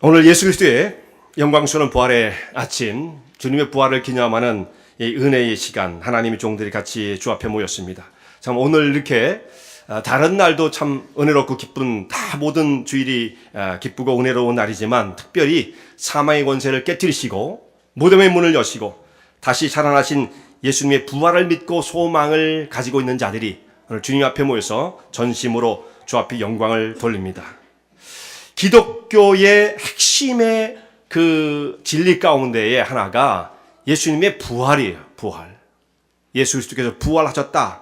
오늘 예수 그리스도의 영광스러운 부활의 아침, 주님의 부활을 기념하는 이 은혜의 시간, 하나님의 종들이 같이 주 앞에 모였습니다. 참 오늘 이렇게 다른 날도 참 은혜롭고 기쁜, 다 모든 주일이 기쁘고 은혜로운 날이지만 특별히 사망의 권세를 깨뜨리시고 무덤의 문을 여시고 다시 살아나신 예수님의 부활을 믿고 소망을 가지고 있는 자들이 오늘 주님 앞에 모여서 전심으로 주 앞에 영광을 돌립니다. 기독교의 핵심의 그 진리 가운데의 하나가 예수님의 부활이에요. 부활. 예수 그리스도께서 부활하셨다.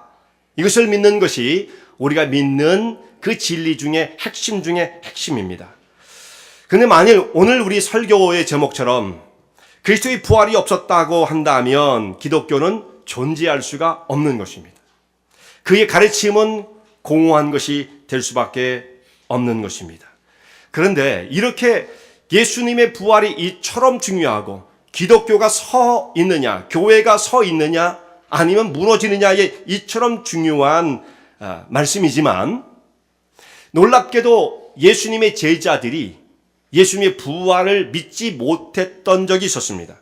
이것을 믿는 것이 우리가 믿는 그 진리 중에 핵심 중에 핵심입니다. 근데 만일 오늘 우리 설교의 제목처럼 그리스도의 부활이 없었다고 한다면 기독교는 존재할 수가 없는 것입니다. 그의 가르침은 공허한 것이 될 수밖에 없는 것입니다. 그런데 이렇게 예수님의 부활이 이처럼 중요하고 기독교가 서 있느냐, 교회가 서 있느냐, 아니면 무너지느냐의 이처럼 중요한 말씀이지만 놀랍게도 예수님의 제자들이 예수님의 부활을 믿지 못했던 적이 있었습니다.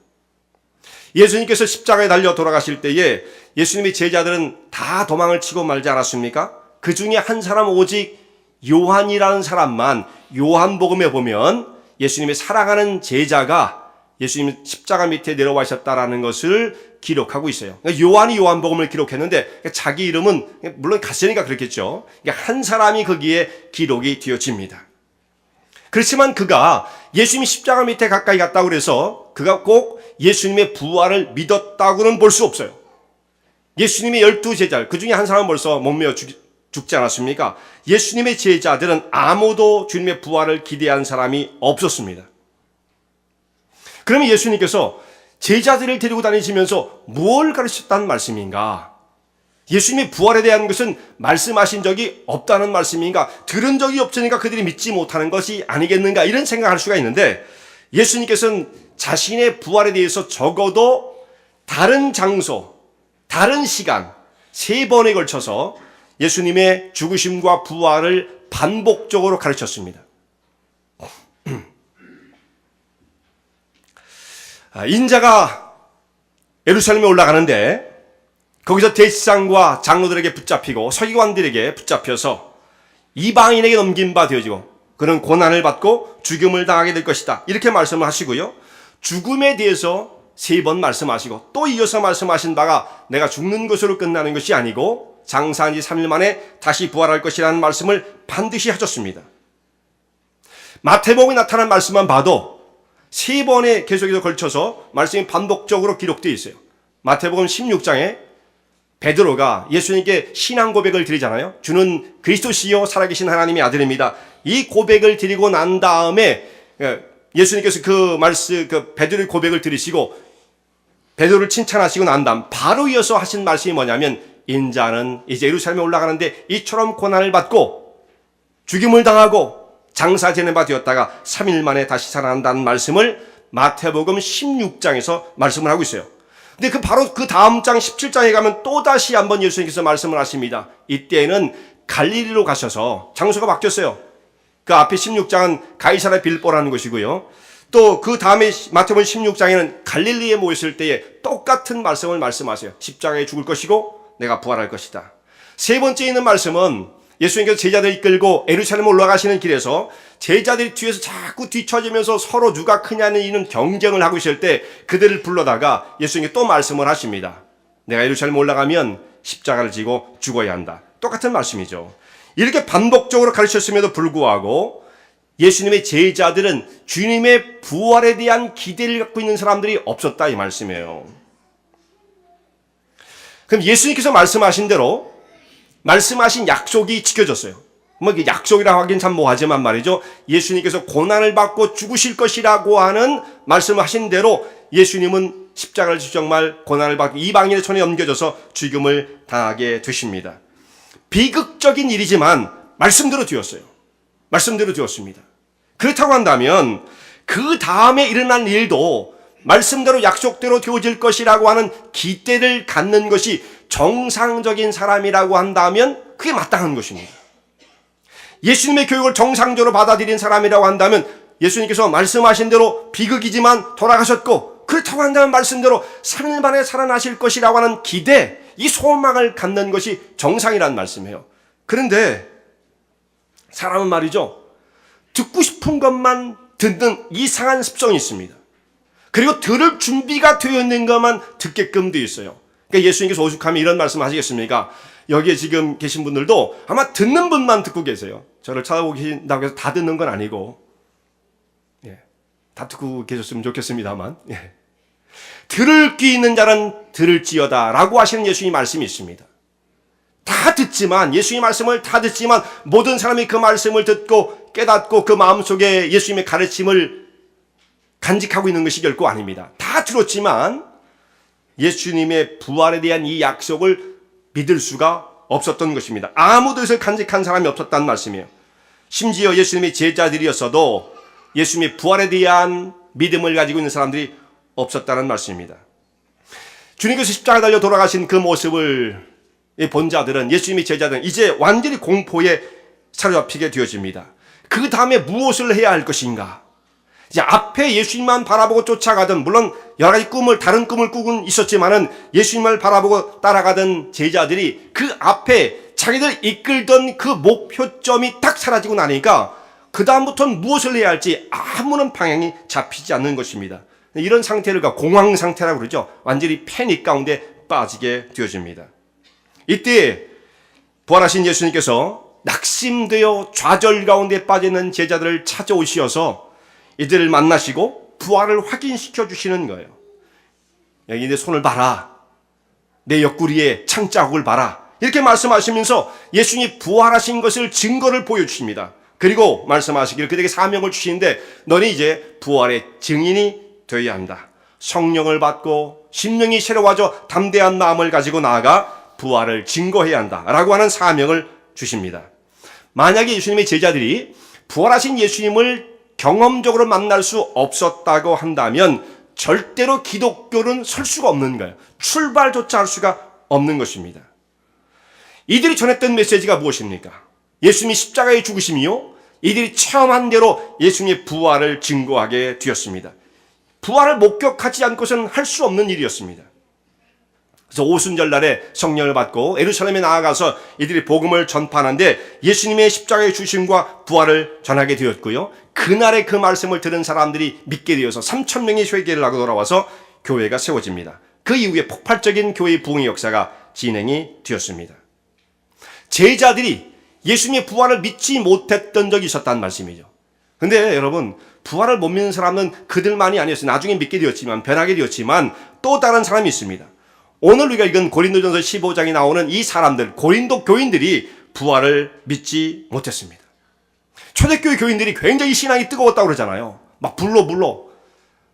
예수님께서 십자가에 달려 돌아가실 때에 예수님의 제자들은 다 도망을 치고 말지 않았습니까? 그 중에 한 사람 오직 요한이라는 사람만 요한복음에 보면 예수님의 사랑하는 제자가 예수님 십자가 밑에 내려와 있었다라는 것을 기록하고 있어요. 그러니까 요한이 요한복음을 기록했는데 자기 이름은 물론 갔으니까 그렇겠죠. 그러니까 한 사람이 거기에 기록이 되어집니다. 그렇지만 그가 예수님이 십자가 밑에 가까이 갔다고 그래서 그가 꼭 예수님의 부활을 믿었다고는 볼 수 없어요. 예수님의 12제자, 그 중에 한 사람은 벌써 못 메어 죽지 않았습니까? 예수님의 제자들은 아무도 주님의 부활을 기대한 사람이 없었습니다. 그러면 예수님께서 제자들을 데리고 다니시면서 뭘 가르쳤다는 말씀인가? 예수님의 부활에 대한 것은 말씀하신 적이 없다는 말씀인가? 들은 적이 없으니까 그들이 믿지 못하는 것이 아니겠는가? 이런 생각할 수가 있는데 예수님께서는 자신의 부활에 대해서 적어도 다른 장소, 다른 시간 3번에 걸쳐서 예수님의 죽으심과 부활을 반복적으로 가르쳤습니다. 인자가 예루살렘에 올라가는데 거기서 대제사장과 장로들에게 붙잡히고 서기관들에게 붙잡혀서 이방인에게 넘긴 바 되어지고 그는 고난을 받고 죽음을 당하게 될 것이다. 이렇게 말씀을 하시고요. 죽음에 대해서 3번 말씀하시고 또 이어서 말씀하신 바가 내가 죽는 것으로 끝나는 것이 아니고 장사한 지 3일 만에 다시 부활할 것이라는 말씀을 반드시 하셨습니다. 마태복음에 나타난 말씀만 봐도 3번에 계속해서 걸쳐서 말씀이 반복적으로 기록되어 있어요. 마태복음 16장에 베드로가 예수님께 신앙 고백을 드리잖아요. 주는 그리스도시요 살아계신 하나님의 아들입니다. 이 고백을 드리고 난 다음에 예수님께서 그 베드로의 고백을 들으시고 베드로를 칭찬하시고 난 다음 바로 이어서 하신 말씀이 뭐냐면 인자는 이제 예루살렘에 올라가는데 이처럼 고난을 받고 죽임을 당하고 장사 지낸 바 되었다가 3일 만에 다시 살아난다는 말씀을 마태복음 16장에서 말씀을 하고 있어요. 근데 바로 그 다음 장 17장에 가면 또 다시 한번 예수님께서 말씀을 하십니다. 이때는 갈릴리로 가셔서 장소가 바뀌었어요. 그 앞에 16장은 가이사랴 빌보라는 것이고요. 또 그 다음에 마태복음 16장에는 갈릴리에 모였을 때에 똑같은 말씀을 말씀하세요. 십자가에 죽을 것이고 내가 부활할 것이다. 3번째 있는 말씀은 예수님께서 제자들을 이끌고 예루살렘 올라가시는 길에서 제자들이 뒤에서 자꾸 뒤처지면서 서로 누가 크냐는 이런 경쟁을 하고 있을 때 그들을 불러다가 예수님께 또 말씀을 하십니다. 내가 예루살렘 올라가면 십자가를 지고 죽어야 한다. 똑같은 말씀이죠. 이렇게 반복적으로 가르쳤음에도 불구하고 예수님의 제자들은 주님의 부활에 대한 기대를 갖고 있는 사람들이 없었다 이 말씀이에요. 그럼 예수님께서 말씀하신 대로 말씀하신 약속이 지켜졌어요. 뭐 약속이라고 하긴 참 뭐하지만 말이죠. 예수님께서 고난을 받고 죽으실 것이라고 하는 말씀을 하신 대로 예수님은 십자가를 지고 정말 고난을 받고 이방인의 손에 넘겨져서 죽음을 당하게 되십니다. 비극적인 일이지만 말씀대로 되었어요. 말씀대로 되었습니다. 그렇다고 한다면 그 다음에 일어난 일도 말씀대로 약속대로 되어질 것이라고 하는 기대를 갖는 것이 정상적인 사람이라고 한다면 그게 마땅한 것입니다. 예수님의 교육을 정상적으로 받아들인 사람이라고 한다면 예수님께서 말씀하신 대로 비극이지만 돌아가셨고, 그렇다고 한다면 말씀대로 3일 만에 살아나실 것이라고 하는 기대, 이 소망을 갖는 것이 정상이라는 말씀이에요. 그런데 사람은 말이죠, 듣고 싶은 것만 듣는 이상한 습성이 있습니다. 그리고 들을 준비가 되어 있는 것만 듣게끔 되어 있어요. 그러니까 예수님께서 오죽하면 이런 말씀 하시겠습니까? 여기에 지금 계신 분들도 아마 듣는 분만 듣고 계세요. 저를 찾아보고 계신다고 해서 다 듣는 건 아니고, 다 듣고 계셨으면 좋겠습니다만, 들을 귀 있는 자는 들을지어다 라고 하시는 예수님 말씀이 있습니다. 다 듣지만, 예수님 말씀을 다 듣지만 모든 사람이 그 말씀을 듣고 깨닫고 그 마음속에 예수님의 가르침을 간직하고 있는 것이 결코 아닙니다. 다 들었지만 예수님의 부활에 대한 이 약속을 믿을 수가 없었던 것입니다. 아무도 이것을 간직한 사람이 없었다는 말씀이에요. 심지어 예수님의 제자들이었어도 예수님의 부활에 대한 믿음을 가지고 있는 사람들이 없었다는 말씀입니다. 주님께서 십자가에 달려 돌아가신 그 모습을 본 자들은, 예수님의 제자들은 이제 완전히 공포에 사로잡히게 되어집니다. 그 다음에 무엇을 해야 할 것인가? 이제 앞에 예수님만 바라보고 쫓아가던, 물론 여러 가지 다른 꿈을 꾸곤 있었지만은 예수님을 바라보고 따라가던 제자들이 그 앞에 자기들 이끌던 그 목표점이 딱 사라지고 나니까 그 다음부터는 무엇을 해야 할지 아무런 방향이 잡히지 않는 것입니다. 이런 상태를 공황 상태라고 그러죠. 완전히 패닉 가운데 빠지게 되어집니다. 이때 부활하신 예수님께서 낙심되어 좌절 가운데 빠지는 제자들을 찾아오시어서 이들을 만나시고 부활을 확인시켜 주시는 거예요. 여기 내 손을 봐라, 내 옆구리에 창자국을 봐라, 이렇게 말씀하시면서 예수님이 부활하신 것을 증거를 보여주십니다. 그리고 말씀하시기를 그들에게 사명을 주시는데, 너는 이제 부활의 증인이 되어야 한다. 성령을 받고 심령이 새로워져 담대한 마음을 가지고 나아가 부활을 증거해야 한다 라고 하는 사명을 주십니다. 만약에 예수님의 제자들이 부활하신 예수님을 경험적으로 만날 수 없었다고 한다면 절대로 기독교는 설 수가 없는 거예요. 출발조차 할 수가 없는 것입니다. 이들이 전했던 메시지가 무엇입니까? 예수님이 십자가에 죽으심이요, 이들이 체험한 대로 예수님의 부활을 증거하게 되었습니다. 부활을 목격하지 않고서는 할 수 없는 일이었습니다. 그래서 오순절 날에 성령을 받고 예루살렘에 나아가서 이들이 복음을 전파하는데 예수님의 십자가의 죽으심과 부활을 전하게 되었고요. 그날에 그 말씀을 들은 사람들이 믿게 되어서 3,000명이 회개를 하고 돌아와서 교회가 세워집니다. 그 이후에 폭발적인 교회의 부흥의 역사가 진행이 되었습니다. 제자들이 예수님의 부활을 믿지 못했던 적이 있었다는 말씀이죠. 근데 여러분, 부활을 못 믿는 사람은 그들만이 아니었어요. 나중에 믿게 되었지만, 변하게 되었지만 또 다른 사람이 있습니다. 오늘 우리가 읽은 고린도전서 15장에 나오는 이 사람들, 고린도 교인들이 부활을 믿지 못했습니다. 초대교회 교인들이 굉장히 신앙이 뜨거웠다고 그러잖아요. 막 불러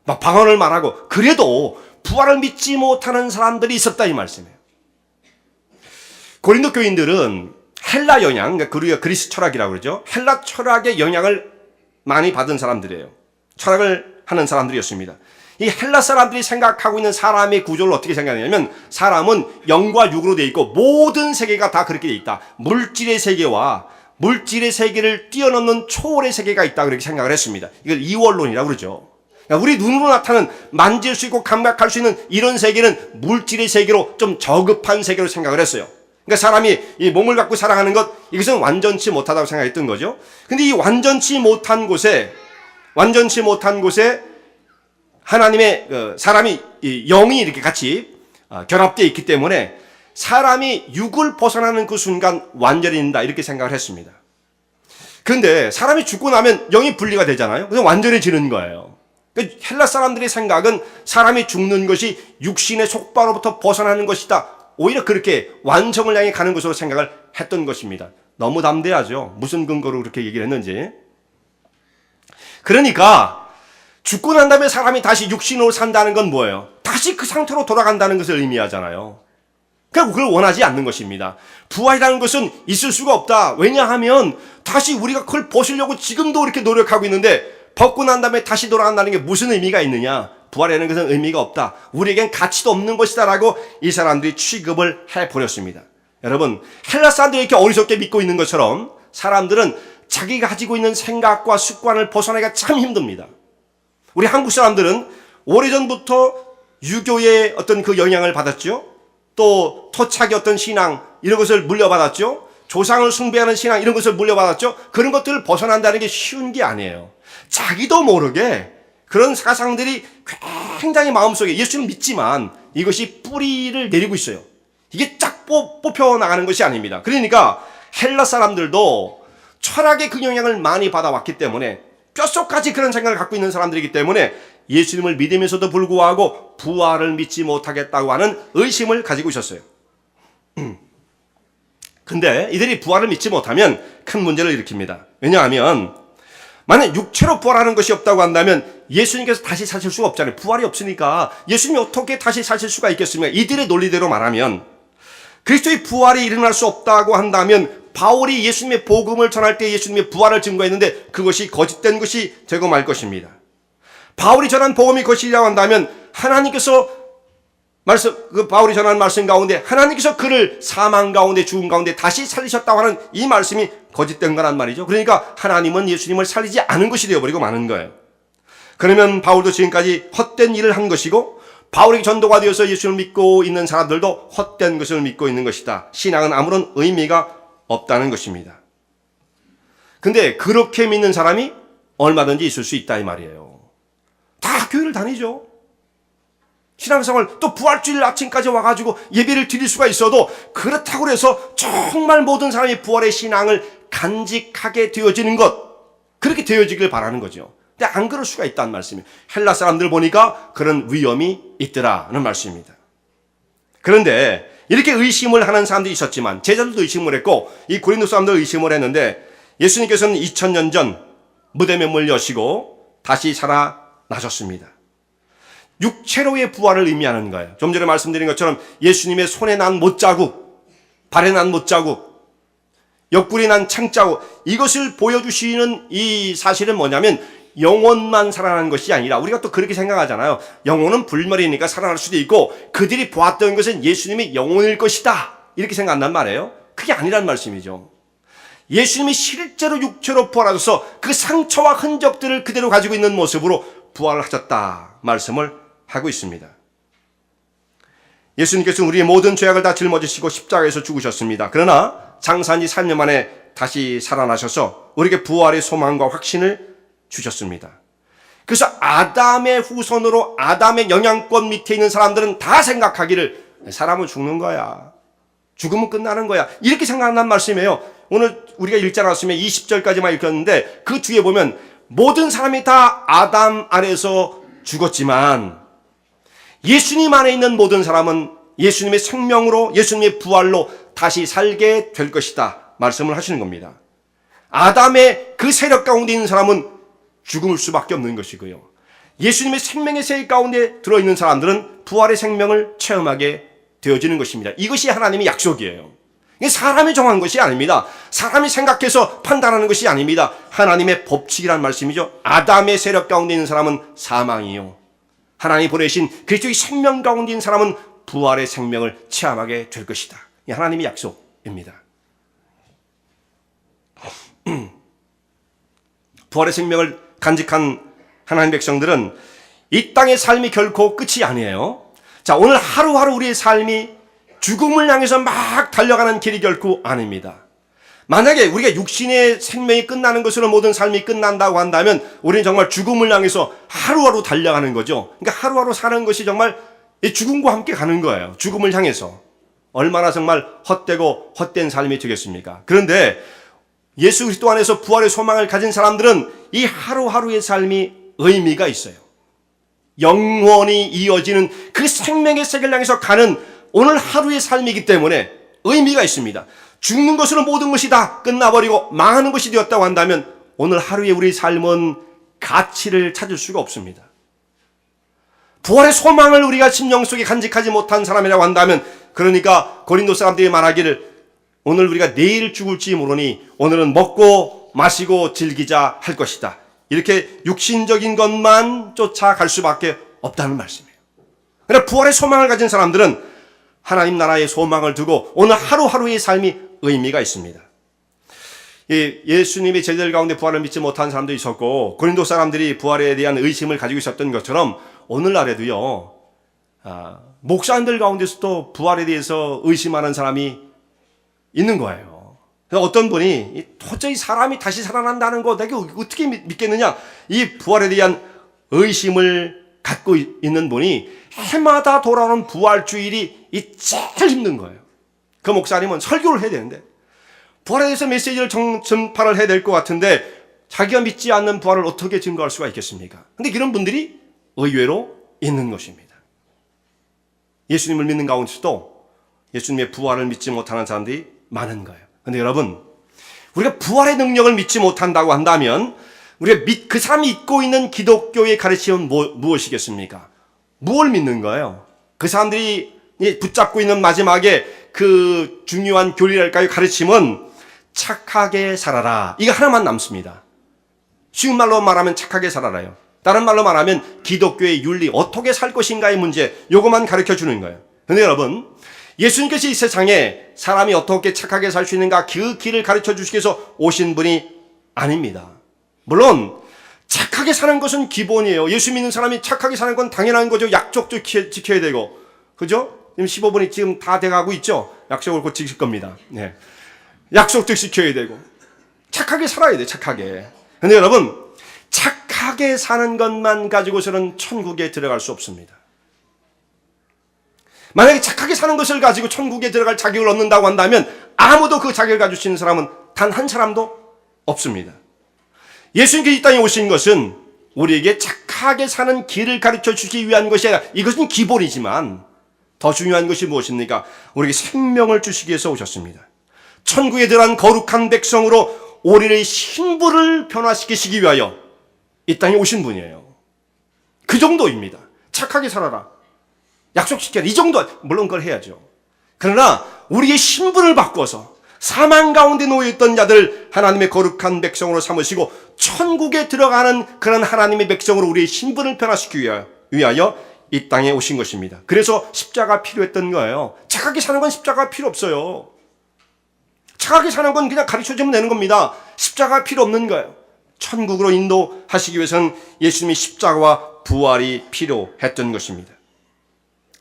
막 방언을 말하고, 그래도 부활을 믿지 못하는 사람들이 있었다 이 말씀이에요. 고린도 교인들은 헬라 영향, 그러니까 우리가 그리스 철학이라고 그러죠. 헬라 철학의 영향을 많이 받은 사람들이에요. 철학을 하는 사람들이었습니다. 이 헬라 사람들이 생각하고 있는 사람의 구조를 어떻게 생각하냐면, 사람은 영과 육으로 되어 있고 모든 세계가 다 그렇게 되어 있다. 물질의 세계와 물질의 세계를 뛰어넘는 초월의 세계가 있다, 그렇게 생각을 했습니다. 이걸 이원론이라고 그러죠. 그러니까 우리 눈으로 나타나는, 만질 수 있고 감각할 수 있는 이런 세계는 물질의 세계로 좀 저급한 세계로 생각을 했어요. 그러니까 사람이 이 몸을 갖고 살아가는 것, 이것은 완전치 못하다고 생각했던 거죠. 근데 이 완전치 못한 곳에 하나님의 사람이 영이 이렇게 같이 결합되어 있기 때문에 사람이 육을 벗어나는 그 순간 완전히 된다, 이렇게 생각을 했습니다. 그런데 사람이 죽고 나면 영이 분리가 되잖아요. 그래서 완전해지는 거예요. 그러니까 헬라 사람들의 생각은 사람이 죽는 것이 육신의 속바로부터 벗어나는 것이다, 오히려 그렇게 완성을 향해 가는 것으로 생각을 했던 것입니다. 너무 담대하죠. 무슨 근거로 그렇게 얘기를 했는지. 그러니까 죽고 난 다음에 사람이 다시 육신으로 산다는 건 뭐예요? 다시 그 상태로 돌아간다는 것을 의미하잖아요. 그러니까 그걸 원하지 않는 것입니다. 부활이라는 것은 있을 수가 없다. 왜냐하면 다시 우리가 그걸 벗으려고 지금도 이렇게 노력하고 있는데, 벗고 난 다음에 다시 돌아간다는 게 무슨 의미가 있느냐? 부활이라는 것은 의미가 없다. 우리에겐 가치도 없는 것이다 라고 이 사람들이 취급을 해버렸습니다. 여러분, 헬라 사람들이 이렇게 어리석게 믿고 있는 것처럼 사람들은 자기가 가지고 있는 생각과 습관을 벗어나기가 참 힘듭니다. 우리 한국 사람들은 오래전부터 유교의 어떤 그 영향을 받았죠. 또 토착의 어떤 신앙 이런 것을 물려받았죠. 조상을 숭배하는 신앙 이런 것을 물려받았죠. 그런 것들을 벗어난다는 게 쉬운 게 아니에요. 자기도 모르게 그런 사상들이 굉장히 마음속에 예수를 믿지만 이것이 뿌리를 내리고 있어요. 이게 쫙 뽑혀 나가는 것이 아닙니다. 그러니까 헬라 사람들도 철학의 그 영향을 많이 받아왔기 때문에 뼛속까지 그런 생각을 갖고 있는 사람들이기 때문에 예수님을 믿으면서도 불구하고 부활을 믿지 못하겠다고 하는 의심을 가지고 있었어요. 근데 이들이 부활을 믿지 못하면 큰 문제를 일으킵니다. 왜냐하면 만약 육체로 부활하는 것이 없다고 한다면 예수님께서 다시 사실 수가 없잖아요. 부활이 없으니까 예수님이 어떻게 다시 사실 수가 있겠습니까? 이들의 논리대로 말하면 그리스도의 부활이 일어날 수 없다고 한다면 바울이 예수님의 복음을 전할 때 예수님의 부활을 증거했는데 그것이 거짓된 것이 되고 말 것입니다. 바울이 전한 복음이 거짓이라고 한다면 하나님께서 바울이 전한 말씀 가운데 하나님께서 그를 사망 가운데 죽음 가운데 다시 살리셨다고 하는 이 말씀이 거짓된 거란 말이죠. 그러니까 하나님은 예수님을 살리지 않은 것이 되어버리고 마는 거예요. 그러면 바울도 지금까지 헛된 일을 한 것이고 바울이 전도가 되어서 예수를 믿고 있는 사람들도 헛된 것을 믿고 있는 것이다. 신앙은 아무런 의미가 없다는 것입니다. 근데 그렇게 믿는 사람이 얼마든지 있을 수 있다 이 말이에요. 다 교회를 다니죠. 신앙생활 또 부활주일 아침까지 와가지고 예배를 드릴 수가 있어도 그렇다고 해서 정말 모든 사람이 부활의 신앙을 간직하게 되어지는 것 그렇게 되어지길 바라는 거죠. 근데 안 그럴 수가 있다는 말씀이에요. 헬라 사람들 보니까 그런 위험이 있더라는 말씀입니다. 그런데 이렇게 의심을 하는 사람들이 있었지만 제자들도 의심을 했고 이 고린도 사람도 의심을 했는데 예수님께서는 2000년 전 무덤의 문을 여시고 다시 살아나셨습니다. 육체로의 부활을 의미하는 거예요. 좀 전에 말씀드린 것처럼 예수님의 손에 난 못자국, 발에 난 못자국, 옆구리에 난 창자국 이것을 보여주시는 이 사실은 뭐냐면 영혼만 살아나는 것이 아니라 우리가 또 그렇게 생각하잖아요. 영혼은 불멸이니까 살아날 수도 있고 그들이 보았던 것은 예수님의 영혼일 것이다 이렇게 생각한단 말이에요. 그게 아니란 말씀이죠. 예수님이 실제로 육체로 부활하셔서 그 상처와 흔적들을 그대로 가지고 있는 모습으로 부활을 하셨다 말씀을 하고 있습니다. 예수님께서는 우리의 모든 죄악을 다 짊어지시고 십자가에서 죽으셨습니다. 그러나 장사한 지 3년 만에 다시 살아나셔서 우리에게 부활의 소망과 확신을 주셨습니다. 그래서 아담의 후손으로 아담의 영향권 밑에 있는 사람들은 다 생각하기를 사람은 죽는 거야. 죽으면 끝나는 거야. 이렇게 생각한다는 말씀이에요. 오늘 우리가 읽지 않았으면 20절까지만 읽었는데 그 뒤에 보면 모든 사람이 다 아담 아래에서 죽었지만 예수님 안에 있는 모든 사람은 예수님의 생명으로 예수님의 부활로 다시 살게 될 것이다 말씀을 하시는 겁니다. 아담의 그 세력 가운데 있는 사람은 죽을 수밖에 없는 것이고요. 예수님의 생명의 세력 가운데 들어있는 사람들은 부활의 생명을 체험하게 되어지는 것입니다. 이것이 하나님의 약속이에요. 이게 사람이 정한 것이 아닙니다. 사람이 생각해서 판단하는 것이 아닙니다. 하나님의 법칙이란 말씀이죠. 아담의 세력 가운데 있는 사람은 사망이요. 하나님이 보내신 그리스도의 생명 가운데 있는 사람은 부활의 생명을 체험하게 될 것이다. 이 하나님의 약속입니다. 부활의 생명을 간직한 하나님 백성들은 이 땅의 삶이 결코 끝이 아니에요. 자, 오늘 하루하루 우리의 삶이 죽음을 향해서 막 달려가는 길이 결코 아닙니다. 만약에 우리가 육신의 생명이 끝나는 것으로 모든 삶이 끝난다고 한다면 우리는 정말 죽음을 향해서 하루하루 달려가는 거죠. 그러니까 하루하루 사는 것이 정말 죽음과 함께 가는 거예요. 죽음을 향해서. 얼마나 정말 헛되고 헛된 삶이 되겠습니까? 그런데 예수 그리스도 안에서 부활의 소망을 가진 사람들은 이 하루하루의 삶이 의미가 있어요. 영원히 이어지는 그 생명의 세계를 향해서 가는 오늘 하루의 삶이기 때문에 의미가 있습니다. 죽는 것으로 모든 것이 다 끝나버리고 망하는 것이 되었다고 한다면 오늘 하루의 우리 삶은 가치를 찾을 수가 없습니다. 부활의 소망을 우리가 심령 속에 간직하지 못한 사람이라고 한다면 그러니까 고린도 사람들이 말하기를 오늘 우리가 내일 죽을지 모르니 오늘은 먹고 마시고 즐기자 할 것이다. 이렇게 육신적인 것만 쫓아갈 수밖에 없다는 말씀이에요. 그러나 부활의 소망을 가진 사람들은 하나님 나라의 소망을 두고 오늘 하루하루의 삶이 의미가 있습니다. 예수님의 제자들 가운데 부활을 믿지 못한 사람도 있었고 고린도 사람들이 부활에 대한 의심을 가지고 있었던 것처럼 오늘날에도요, 목사님들 가운데서도 부활에 대해서 의심하는 사람이 있는 거예요. 그래서 어떤 분이 도저히 사람이 다시 살아난다는 거 내가 어떻게 믿겠느냐, 이 부활에 대한 의심을 갖고 있는 분이 해마다 돌아오는 부활주일이 제일 힘든 거예요. 그 목사님은 설교를 해야 되는데 부활에 대해서 메시지를 전파를 해야 될 것 같은데 자기가 믿지 않는 부활을 어떻게 증거할 수가 있겠습니까? 근데 이런 분들이 의외로 있는 것입니다. 예수님을 믿는 가운데서도 예수님의 부활을 믿지 못하는 사람들이 많은 거예요. 근데 여러분, 우리가 부활의 능력을 믿지 못한다고 한다면 우리가 그 사람이 믿고 있는 기독교의 가르침은 무엇이겠습니까? 무엇을 믿는 거예요? 그 사람들이 붙잡고 있는 마지막에 그 중요한 교리랄까요? 가르침은 착하게 살아라. 이거 하나만 남습니다. 쉬운 말로 말하면 착하게 살아라요. 다른 말로 말하면 기독교의 윤리, 어떻게 살 것인가의 문제, 요것만 가르쳐 주는 거예요. 근데 여러분, 예수님께서 이 세상에 사람이 어떻게 착하게 살 수 있는가 그 길을 가르쳐 주시기 위해서 오신 분이 아닙니다. 물론 착하게 사는 것은 기본이에요. 예수 믿는 사람이 착하게 사는 건 당연한 거죠. 약속도 지켜야 되고, 그죠? 지금 15분이 지금 다 돼가고 있죠. 약속을 곧 지킬 겁니다. 네. 약속도 지켜야 되고 착하게 살아야 돼. 착하게. 근데 여러분, 착하게 사는 것만 가지고서는 천국에 들어갈 수 없습니다. 만약에 착하게 사는 것을 가지고 천국에 들어갈 자격을 얻는다고 한다면 아무도 그 자격을 가지고 있는 사람은 단 한 사람도 없습니다. 예수님께서 이 땅에 오신 것은 우리에게 착하게 사는 길을 가르쳐 주기 위한 것이 아니라, 이것은 기본이지만 더 중요한 것이 무엇입니까? 우리에게 생명을 주시기 위해서 오셨습니다. 천국에 들어간 거룩한 백성으로 우리의 신분을 변화시키시기 위하여 이 땅에 오신 분이에요. 그 정도입니다. 착하게 살아라, 약속시켜라, 이 정도. 물론 그걸 해야죠. 그러나 우리의 신분을 바꿔서 사망 가운데 놓여있던 자들 하나님의 거룩한 백성으로 삼으시고 천국에 들어가는 그런 하나님의 백성으로 우리의 신분을 변화시키기 위하여 이 땅에 오신 것입니다. 그래서 십자가 필요했던 거예요. 착하게 사는 건 십자가 필요 없어요. 착하게 사는 건 그냥 가르쳐주면 되는 겁니다. 십자가 필요 없는 거예요. 천국으로 인도하시기 위해서는 예수님의 십자가와 부활이 필요했던 것입니다.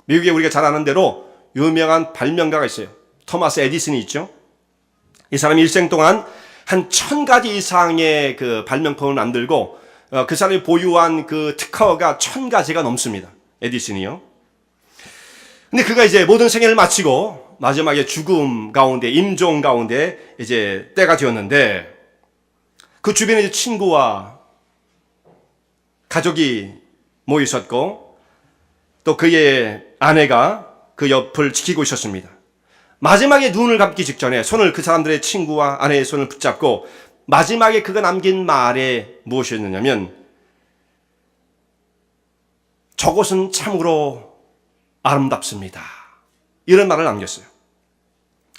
미국에 우리가 잘 아는 대로 유명한 발명가가 있어요. 토마스 에디슨이 있죠. 이 사람이 일생 동안 한 1000가지 이상의 그 발명품을 만들고 그 사람이 보유한 그 특허가 1000가지가 넘습니다. 에디슨이요. 근데 그가 이제 모든 생애를 마치고 마지막에 죽음 가운데, 임종 가운데 이제 때가 되었는데 그 주변에 이제 친구와 가족이 모여 있었고 또 그의 아내가 그 옆을 지키고 있었습니다. 마지막에 눈을 감기 직전에 손을, 그 사람들의 친구와 아내의 손을 붙잡고 마지막에 그가 남긴 말에 무엇이었느냐면, 저곳은 참으로 아름답습니다, 이런 말을 남겼어요.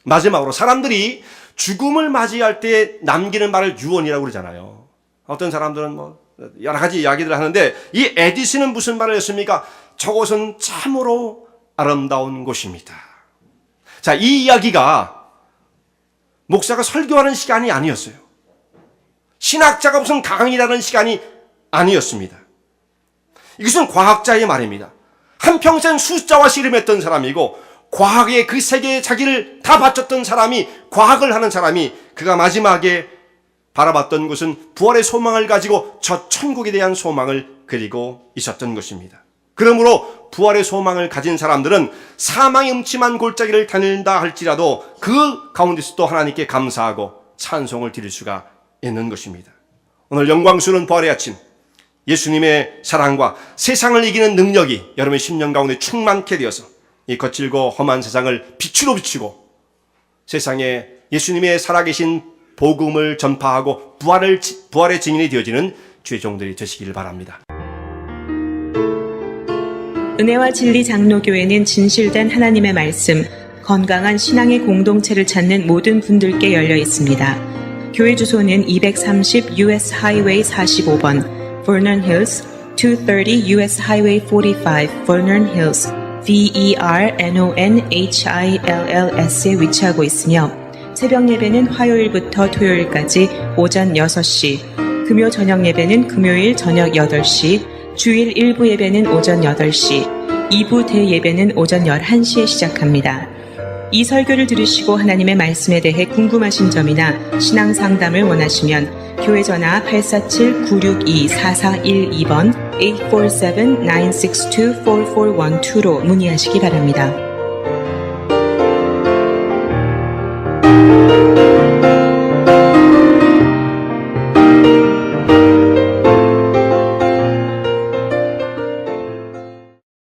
마지막으로 사람들이 죽음을 맞이할 때 남기는 말을 유언이라고 그러잖아요. 어떤 사람들은 뭐 여러 가지 이야기들을 하는데 이 에디슨은 무슨 말을 했습니까? 저곳은 참으로 아름다운 곳입니다. 자, 이 이야기가 목사가 설교하는 시간이 아니었어요. 신학자가 무슨 강의라는 시간이 아니었습니다. 이것은 과학자의 말입니다. 한평생 숫자와 씨름했던 사람이고 과학의 그 세계에 자기를 다 바쳤던 사람이, 과학을 하는 사람이, 그가 마지막에 바라봤던 것은 부활의 소망을 가지고 저 천국에 대한 소망을 그리고 있었던 것입니다. 그러므로 부활의 소망을 가진 사람들은 사망의 음침한 골짜기를 다닌다 할지라도 그 가운데서도 하나님께 감사하고 찬송을 드릴 수가 있는 것입니다. 오늘 영광스러운 부활의 아침, 예수님의 사랑과 세상을 이기는 능력이 여러분의 심령 가운데 충만케 되어서 이 거칠고 험한 세상을 빛으로 비추고 세상에 예수님의 살아계신 복음을 전파하고 부활의 증인이 되어지는 주의 종들이 되시기를 바랍니다. 은혜와 진리 장로교회는 진실된 하나님의 말씀, 건강한 신앙의 공동체를 찾는 모든 분들께 열려 있습니다. 교회 주소는 230 US Highway 45번, Vernon Hills, 230 US Highway 45, Vernon Hills, VERNONHILLS에 위치하고 있으며 새벽 예배는 화요일부터 토요일까지 오전 6시, 금요 저녁 예배는 금요일 저녁 8시, 주일 일부 예배는 오전 8시, 2부 대예배는 오전 11시에 시작합니다. 이 설교를 들으시고 하나님의 말씀에 대해 궁금하신 점이나 신앙 상담을 원하시면 교회 전화 847-962-4412번 847-962-4412로 문의하시기 바랍니다.